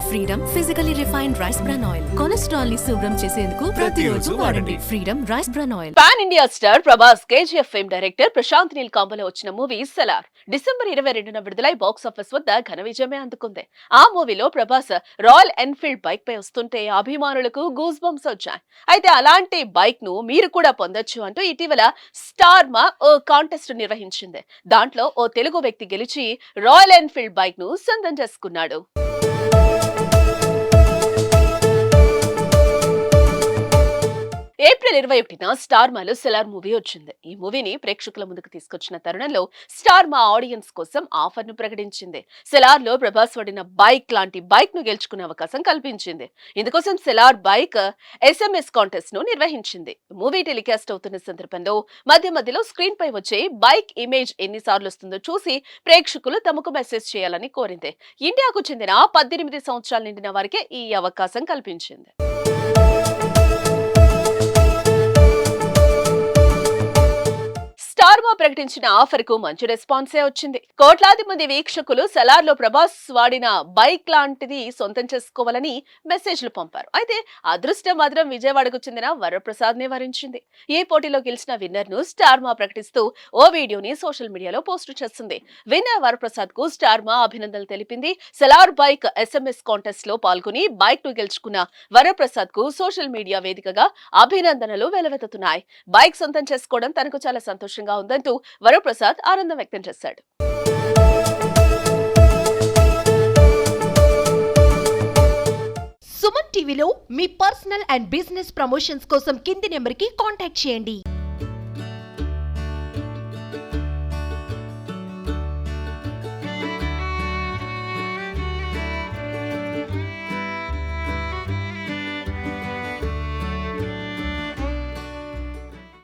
Freedom physically refined rice bran oil cholesterol ని శుభ్రం చేసేందుకు ప్రతిరోజు వాడండి. Freedom rice bran oil. Pan India star Prabhas KGF fame director Prashanth Neel కాంబోలో వచ్చిన మూవీ సెలార్ డిసెంబర్ 22న విడుదలై బాక్స్ ఆఫీస్ వద్ద ఘన విజయమే అందుకుంది. ఆ మూవీలో ప్రభాస్ రాయల్ ఎన్ఫీల్డ్ బైక్ పై వస్తుంటే అభిమానులకు గూస్ బంప్స్ వచ్చాయి. అయితే అలాంటి బైక్ ను మీరు కూడా పొందొచ్చు అంటూ ఇటీవల స్టార్ మా ఓ కాంటెస్ట్ నిర్వహించింది. దాంట్లో ఓ తెలుగు వ్యక్తి గెలిచి రాయల్ ఎన్ఫీల్డ్ బైక్ ను సొంతం చేసుకున్నాడు. ఏప్రిల్ 21న స్టార్ మాలో సెలార్ మూవీ వచ్చింది. ఈ మూవీని ప్రేక్షకుల ముందుకు తీసుకొచ్చిన తరుణంలో స్టార్ మా ఆడియన్స్ కోసం ఆఫర్ ను ప్రకటించింది. సెలార్ లో ప్రభాస్ వాడిన బైక్ లాంటి బైక్ ను గెలుచుకునే అవకాశం కల్పించింది. ఇందుకోసం సెలార్ బైక్ SMS కాంటెస్ట్ ను నిర్వహించింది. మూవీ టెలికాస్ట్ అవుతున్న సందర్భంలో మధ్య మధ్యలో స్క్రీన్ పై వచ్చే బైక్ ఇమేజ్ ఎన్నిసార్లు వస్తుందో చూసి ప్రేక్షకులు తమకు మెసేజ్ చేయాలని కోరింది. ఇండియాకు చెందిన 18 సంవత్సరాలు నిండిన వారికే ఈ అవకాశం కల్పించింది. స్టార్ మా ప్రకటించిన ఆఫర్ కు మంచి రెస్పాన్సే వచ్చింది. కోట్లాది మంది వీక్షకులు సెలార్ లో ప్రభాస్ వాడిన బైక్ లాంటిది సొంతం చేసుకోవాలని మెసేజ్లు పంపారు. అయితే అదృష్టం మాత్రం విజయవాడకు చెందిన వరప్రసాద్ నే వరించింది. ఈ పోటీలో గెలిచిన విన్నర్ ను స్టార్ మా ప్రకటిస్తూ ఓ వీడియోని సోషల్ మీడియాలో పోస్టు చేస్తుంది. విన్నర్ వరప్రసాద్ కు స్టార్ మా అభినందనలు తెలిపింది. సెలార్ బైక్ SMS కాంటెస్ట్ లో పాల్గొని బైక్ ను గెలుచుకున్న వరప్రసాద్ కు సోషల్ మీడియా వేదికగా అభినందనలు వెలువెత్తుతున్నాయి. బైక్ సొంతం చేసుకోవడం తనకు చాలా సంతోషంగా ఉందంటూ వరప్రసాద్ ఆనందం వ్యక్తం చేశాడు. సుమన్ టీవీలో మీ పర్సనల్ అండ్ బిజినెస్ ప్రమోషన్స్ కోసం కింది నెంబర్కి కాంటాక్ట్ చేయండి.